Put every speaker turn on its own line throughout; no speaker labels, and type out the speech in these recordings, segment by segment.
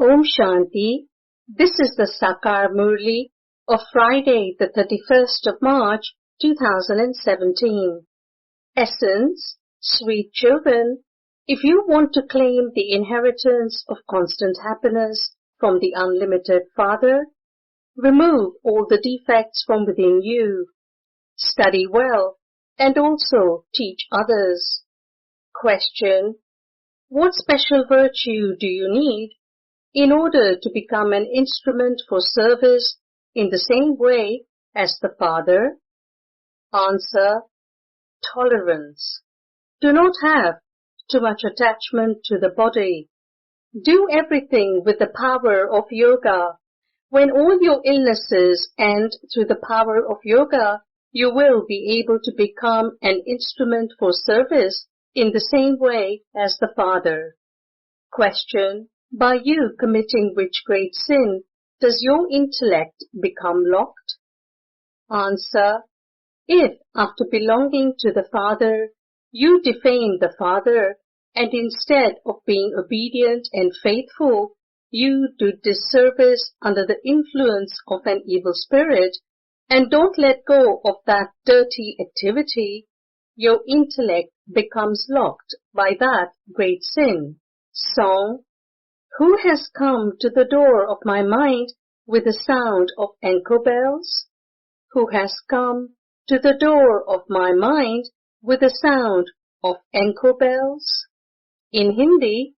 Om Shanti. This is the Sakar Murli of Friday, the 31st of March, 2017. Essence, sweet children, if you want to claim the inheritance of constant happiness from the unlimited Father, remove all the defects from within you. Study well and also teach others. Question: what special virtue do you need in order to become an instrument for service in the same way as the Father? Answer: tolerance. Do not have too much attachment to the body. Do everything with the power of yoga. When all your illnesses end through the power of yoga, you will be able to become an instrument for service in the same way as the Father. Question: by you committing which great sin does your intellect become locked? Answer: if after belonging to the Father, you defame the Father, and instead of being obedient and faithful, you do disservice under the influence of an evil spirit, and don't let go of that dirty activity, your intellect becomes locked by that great sin. Song: who has come to the door of my mind with the sound of anchor bells? Who has come to the door of my mind with the sound of anchor bells? In Hindi,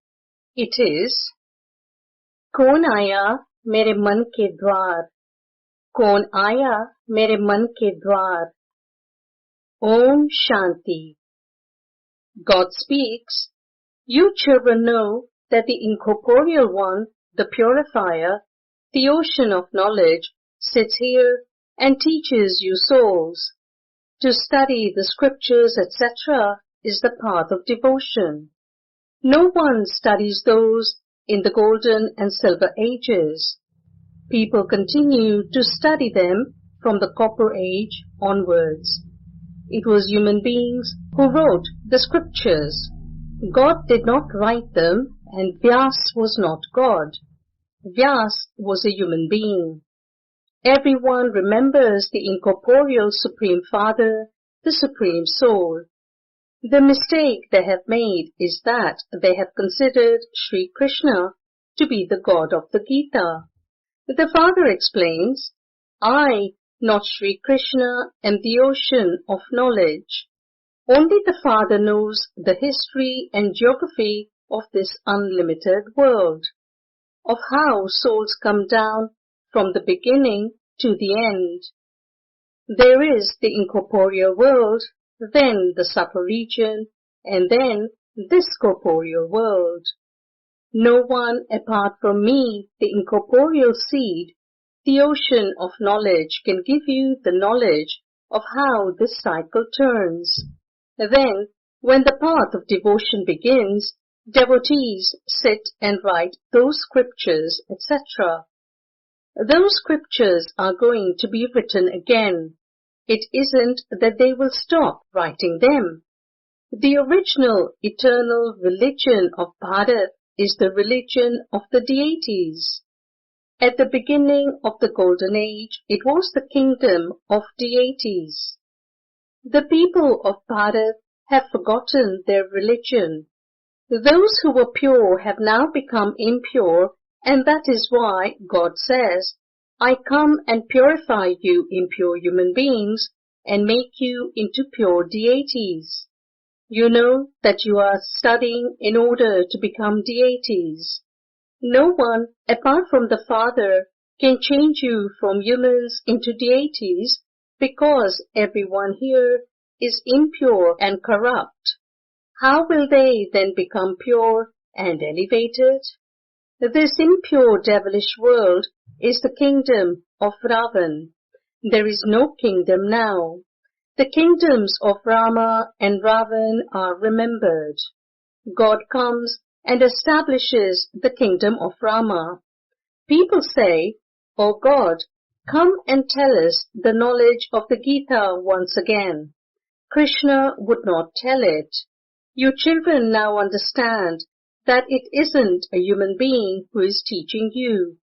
it is कौन आया मेरे मन के द्वार, कौन आया मेरे मन के द्वार. Om Shanti. God speaks. You children know that the incorporeal one, the purifier, the ocean of knowledge, sits here and teaches you souls. To study the scriptures, etc., is the path of devotion. No one studies those in the golden and silver ages. People continue to study them from the copper age onwards. It was human beings who wrote the scriptures. God did not write them, and Vyas was not God. Vyas was a human being. Everyone remembers the incorporeal Supreme Father, the Supreme Soul. The mistake they have made is that they have considered Sri Krishna to be the God of the Gita. The Father explains, I, not Sri Krishna, am the ocean of knowledge. Only the Father knows the history and geography of this unlimited world, of how souls come down from the beginning to the end. There is the incorporeal world, then the subtle region, and then this corporeal world. No one apart from me, the incorporeal seed, the ocean of knowledge, can give you the knowledge of how this cycle turns. Then, when the path of devotion begins, devotees sit and write those scriptures, etc. Those scriptures are going to be written again. It isn't that they will stop writing them. The original eternal religion of Bharat is the religion of the deities. At the beginning of the Golden Age, it was the kingdom of deities. The people of Bharat have forgotten their religion. Those who were pure have now become impure, and that is why God says, I come and purify you impure human beings and make you into pure deities. You know that you are studying in order to become deities. No one, apart from the Father, can change you from humans into deities because everyone here is impure and corrupt. How will they then become pure and elevated? This impure devilish world is the kingdom of Ravan. There is no kingdom now. The kingdoms of Rama and Ravan are remembered. God comes and establishes the kingdom of Rama. People say, O God, come and tell us the knowledge of the Gita once again. Krishna would not tell it. You children now understand that it isn't a human being who is teaching you.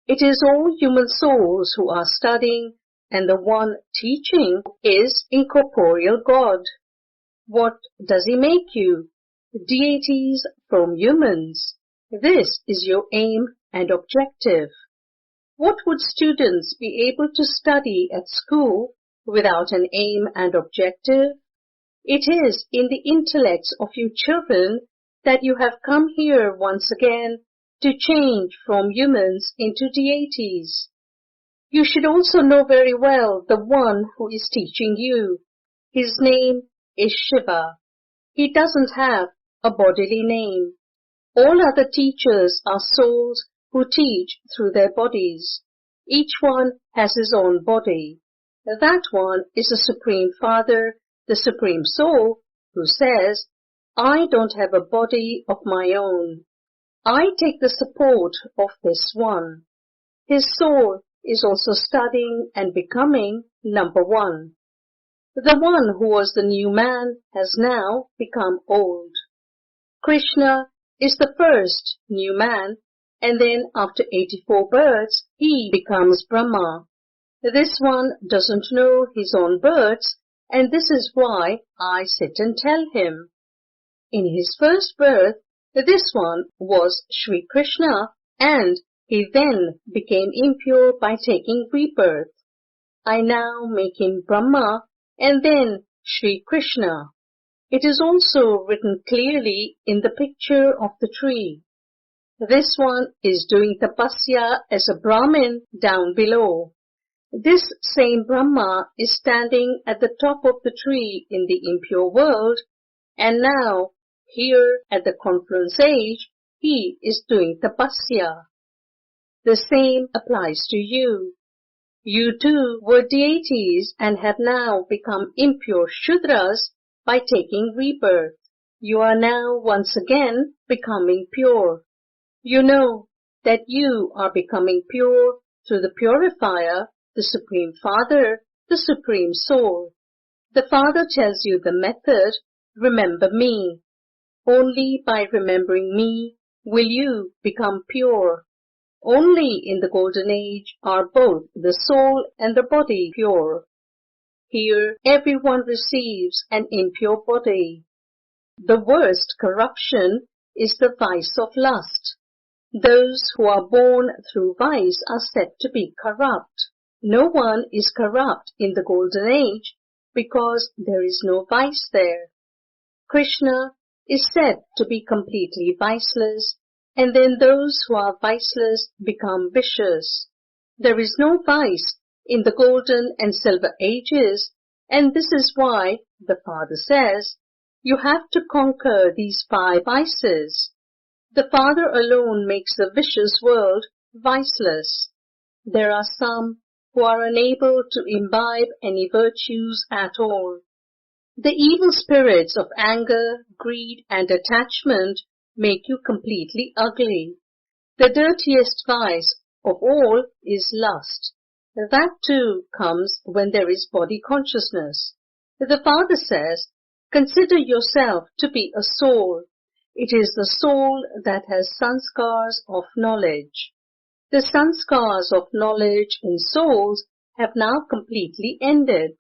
It is all human souls who are studying, and the one teaching is incorporeal God. What does he make you? Deities from humans. This is your aim and objective. What would students be able to study at school without an aim and objective? It is in the intellects of you children that you have come here once again to change from humans into deities. You should also know very well the one who is teaching you. His name is Shiva. He doesn't have a bodily name. All other teachers are souls who teach through their bodies. Each one has his own body. That one is the Supreme Father, the Supreme Soul, who says, I don't have a body of my own. I take the support of this one. His soul is also studying and becoming number one. The one who was the new man has now become old. Krishna is the first new man, and then after 84 births, he becomes Brahma. This one doesn't know his own births, and this is why I sit and tell him. In his first birth, this one was Sri Krishna, and he then became impure by taking rebirth. I now make him Brahma, and then Sri Krishna. It is also written clearly in the picture of the tree. This one is doing tapasya as a Brahmin down below. This same Brahma is standing at the top of the tree in the impure world, and now, here at the confluence age, he is doing tapasya. The same applies to you. You too were deities and have now become impure Shudras by taking rebirth. You are now once again becoming pure. You know that you are becoming pure through the purifier, the Supreme Father, the Supreme Soul. The Father tells you the method, remember me. Only by remembering me will you become pure. Only in the golden age are both the soul and the body pure. Here everyone receives an impure body. The worst corruption is the vice of lust. Those who are born through vice are said to be corrupt. No one is corrupt in the golden age because there is no vice there. Krishna is said to be completely viceless, and then those who are viceless become vicious. There is no vice in the golden and silver ages, and this is why the Father says, you have to conquer these 5 vices. The Father alone makes the vicious world viceless. There are some who are unable to imbibe any virtues at all. The evil spirits of anger, greed, and attachment make you completely ugly. The dirtiest vice of all is lust. That too comes when there is body consciousness. The Father says, consider yourself to be a soul. It is the soul that has sanskars of knowledge. The sanskars of knowledge in souls have now completely ended.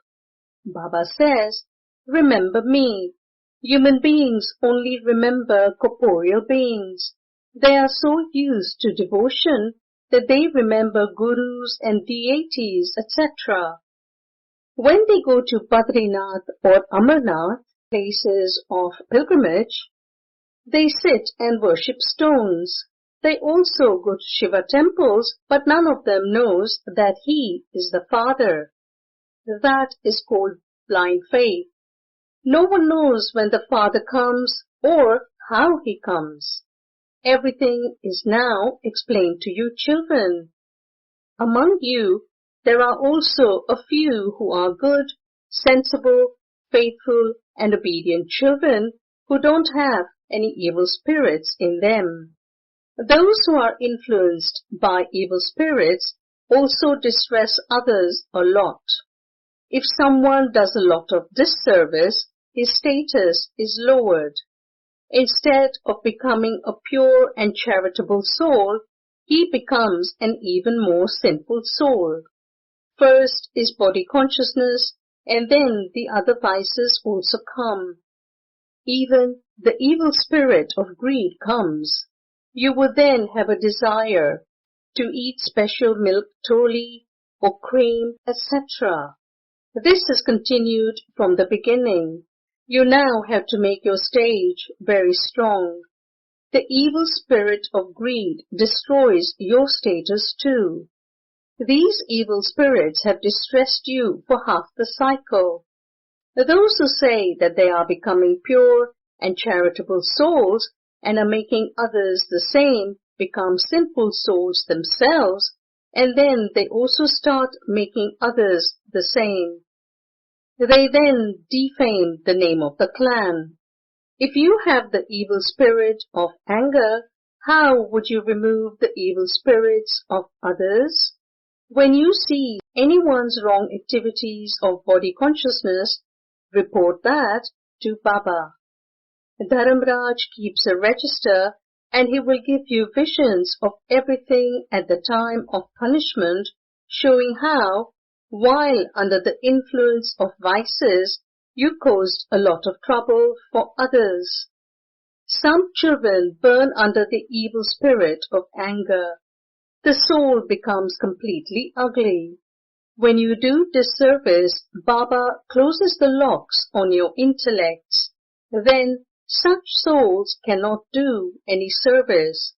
Baba says, remember me. Human beings only remember corporeal beings. They are so used to devotion that they remember gurus and deities, etc. When they go to Badrinath or Amarnath, places of pilgrimage, they sit and worship stones. They also go to Shiva temples, but none of them knows that he is the Father. That is called blind faith. No one knows when the Father comes or how he comes. Everything is now explained to you children. Among you, there are also a few who are good, sensible, faithful, and obedient children who don't have any evil spirits in them. Those who are influenced by evil spirits also distress others a lot. If someone does a lot of disservice, his status is lowered. Instead of becoming a pure and charitable soul, he becomes an even more sinful soul. First is body consciousness, and then the other vices also come. Even the evil spirit of greed comes. You would then have a desire to eat special milk toli or cream, etc. This is continued from the beginning. You now have to make your stage very strong. The evil spirit of greed destroys your status too. These evil spirits have distressed you for half the cycle. Those who say that they are becoming pure and charitable souls and are making others the same become sinful souls themselves, and then they also start making others the same. They then defame the name of the clan. If you have the evil spirit of anger, how would you remove the evil spirits of others? When you see anyone's wrong activities of body consciousness, report that to Baba. Dharamraj keeps a register and he will give you visions of everything at the time of punishment, showing how, while under the influence of vices, you caused a lot of trouble for others. Some children burn under the evil spirit of anger. The soul becomes completely ugly. When you do disservice, Baba closes the locks on your intellects. Then such souls cannot do any service.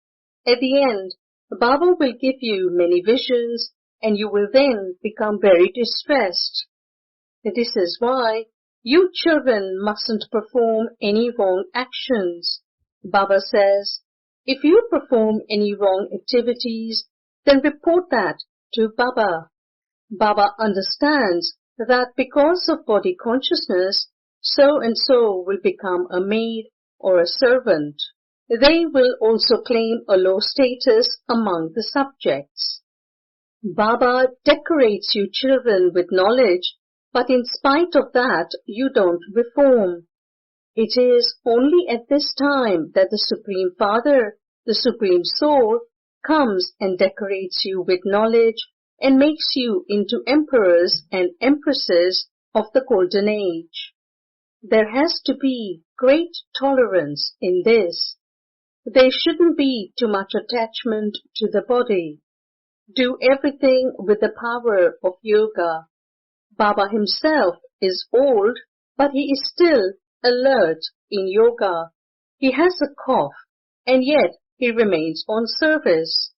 At the end, Baba will give you many visions and you will then become very distressed. This is why you children mustn't perform any wrong actions. Baba says, if you perform any wrong activities, then report that to Baba. Baba understands that because of body consciousness, so and so will become a maid or a servant. They will also claim a low status among the subjects. Baba decorates you children with knowledge, but in spite of that, you don't reform. It is only at this time that the Supreme Father, the Supreme Soul, comes and decorates you with knowledge and makes you into emperors and empresses of the Golden Age. There has to be great tolerance in this. There shouldn't be too much attachment to the body. Do everything with the power of yoga. Baba himself is old, but he is still alert in yoga. He has a cough, and yet he remains on service.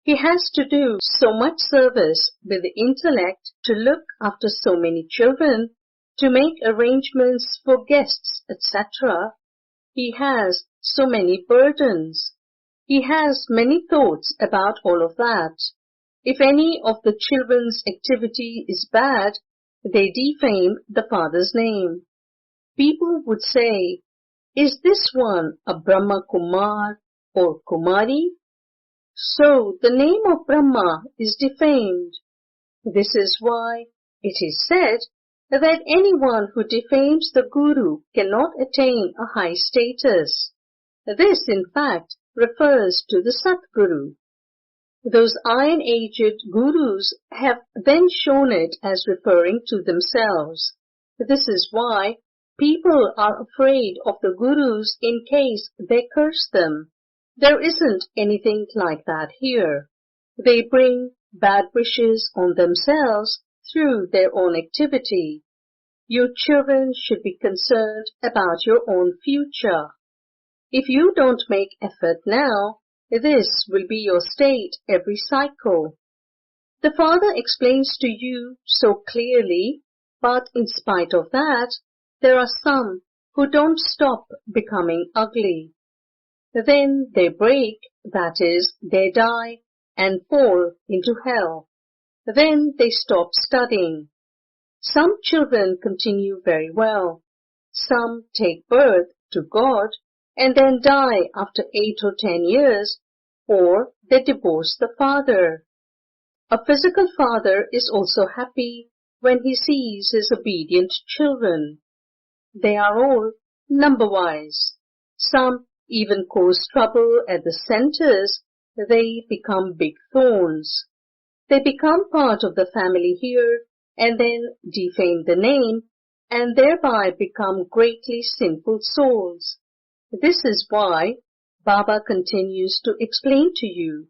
He has to do so much service with the intellect to look after so many children, to make arrangements for guests, etc. He has so many burdens. He has many thoughts about all of that. If any of the children's activity is bad, they defame the father's name. People would say, is this one a Brahma Kumar or Kumari? So the name of Brahma is defamed. This is why it is said that anyone who defames the Guru cannot attain a high status. This, in fact, refers to the Satguru. Those iron-aged gurus have then shown it as referring to themselves. This is why people are afraid of the gurus in case they curse them. There isn't anything like that here. They bring bad wishes on themselves through their own activity. Your children should be concerned about your own future. If you don't make effort now, this will be your state every cycle. The Father explains to you so clearly, but in spite of that, there are some who don't stop becoming ugly. Then they break, that is, they die, and fall into hell. Then they stop studying. Some children continue very well. Some take birth to God and then die after 8 or 10 years, or they divorce the father. A physical father is also happy when he sees his obedient children. They are all number-wise. Some even cause trouble at the centers. They become big thorns. They become part of the family here and then defame the name and thereby become greatly sinful souls. This is why Baba continues to explain to you.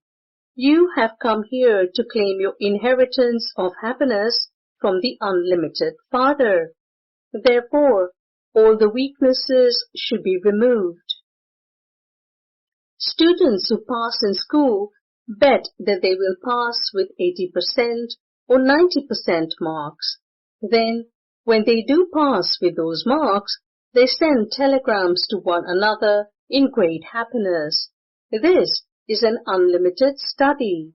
You have come here to claim your inheritance of happiness from the unlimited Father. Therefore, all the weaknesses should be removed. Students who pass in school bet that they will pass with 80% or 90% marks. Then, when they do pass with those marks, they send telegrams to one another in great happiness. This is an unlimited study.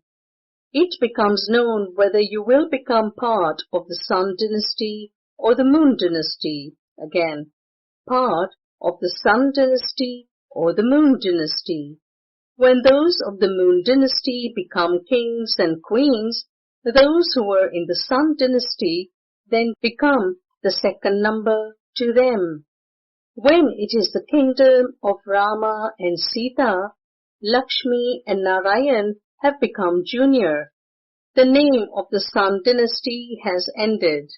It becomes known whether you will become part of the Sun dynasty or the Moon dynasty. Again, part of the Sun dynasty or the Moon dynasty. When those of the Moon dynasty become kings and queens, those who were in the Sun dynasty then become the second number to them. When it is the kingdom of Rama and Sita, Lakshmi and Narayan have become junior. The name of the Sun dynasty has ended.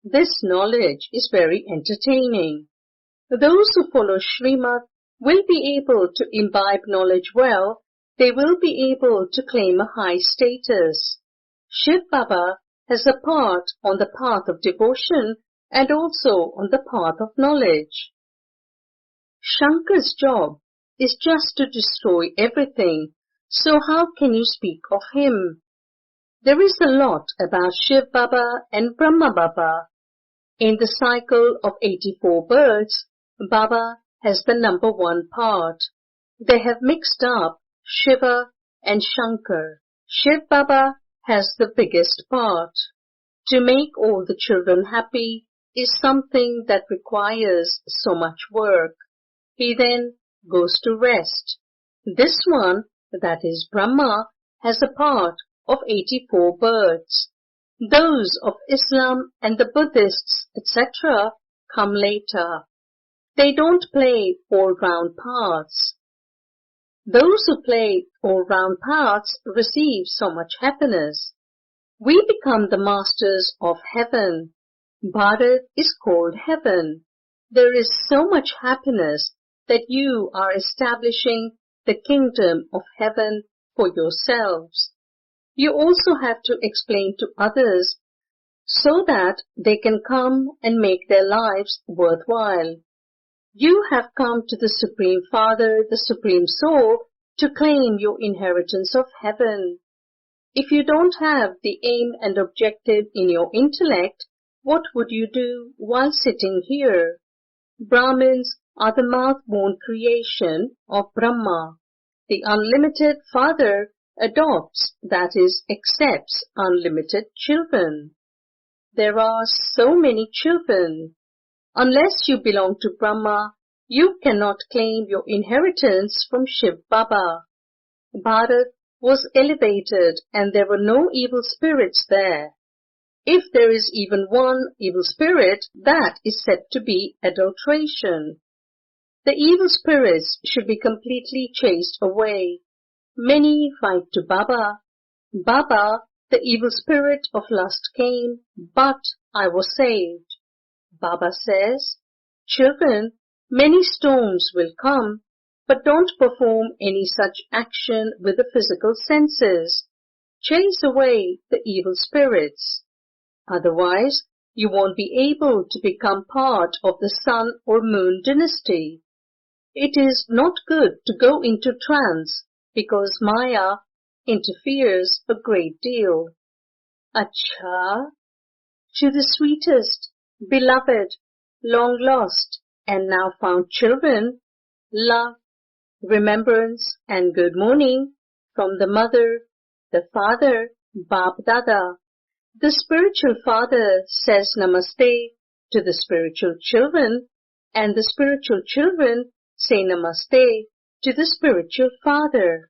This knowledge is very entertaining. Those who follow Srimad will be able to imbibe knowledge well. They will be able to claim a high status. Shiv Baba has a part on the path of devotion and also on the path of knowledge. Shankar's job is just to destroy everything, so how can you speak of him? There is a lot about Shiv Baba and Brahma Baba. In the cycle of 84 births, Baba has the number 1 part. They have mixed up Shiva and Shankar. Shiv Baba has the biggest part. To make all the children happy is something that requires so much work. He then goes to rest. This one, that is Brahma, has a part of 84 births. Those of Islam and the Buddhists, etc., come later. They don't play all-round parts. Those who play all-round parts receive so much happiness. We become the masters of heaven. Bharat is called heaven. There is so much happiness that you are establishing the kingdom of heaven for yourselves. You also have to explain to others so that they can come and make their lives worthwhile. You have come to the Supreme Father, the Supreme Soul, to claim your inheritance of heaven. If you don't have the aim and objective in your intellect, what would you do while sitting here? Brahmins are the mouth-born creation of Brahma. The unlimited Father adopts, that is, accepts unlimited children. There are so many children. Unless you belong to Brahma, you cannot claim your inheritance from Shiv Baba. Bharat was elevated and there were no evil spirits there. If there is even one evil spirit, that is said to be adulteration. The evil spirits should be completely chased away. Many fight to Baba. Baba, the evil spirit of lust came, but I was saved. Baba says, children, many storms will come, but don't perform any such action with the physical senses. Chase away the evil spirits. Otherwise, you won't be able to become part of the Sun or Moon dynasty. It is not good to go into trance because Maya interferes a great deal. Acha, to the sweetest, beloved, long lost, and now found children, love, remembrance, and good morning from the Mother, the Father, Bap Dada. The spiritual father says namaste to the spiritual children, and the spiritual children say namaste to the spiritual father.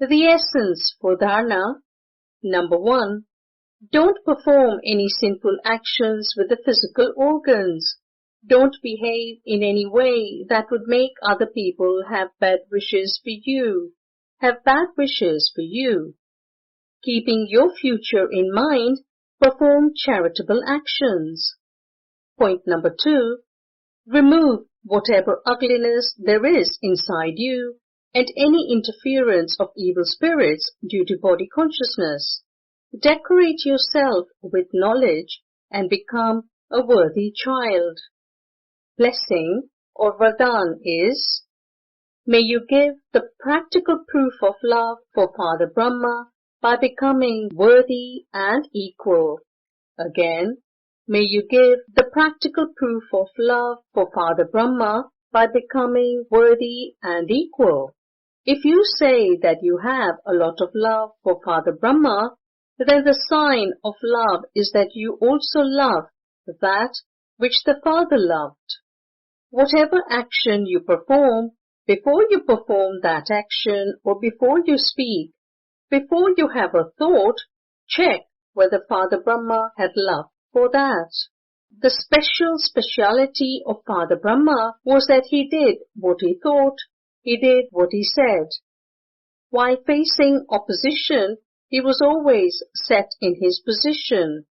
The essence for dharana. Number 1. Don't perform any sinful actions with the physical organs. Don't behave in any way that would make other people have bad wishes for you. Keeping your future in mind, perform charitable actions. Point number 2. Remove whatever ugliness there is inside you and any interference of evil spirits due to body consciousness. Decorate yourself with knowledge and become a worthy child. Blessing or Vardhan is: may you give the practical proof of love for Father Brahma by becoming worthy and equal. Again, may you give the practical proof of love for Father Brahma by becoming worthy and equal. If you say that you have a lot of love for Father Brahma, then the sign of love is that you also love that which the Father loved. Whatever action you perform, before you perform that action or before you speak, before you have a thought, check whether Father Brahma had love for that. The speciality of Father Brahma was that he did what he thought, he did what he said. While facing opposition, he was always set in his position.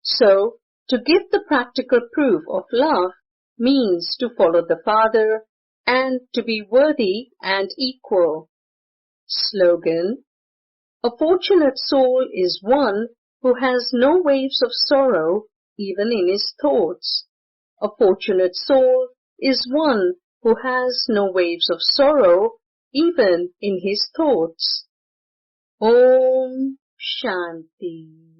So, to give the practical proof of love means to follow the Father and to be worthy and equal. Slogan: a fortunate soul is one who has no waves of sorrow even in his thoughts. A fortunate soul is one who has no waves of sorrow even in his thoughts. Om Shanti.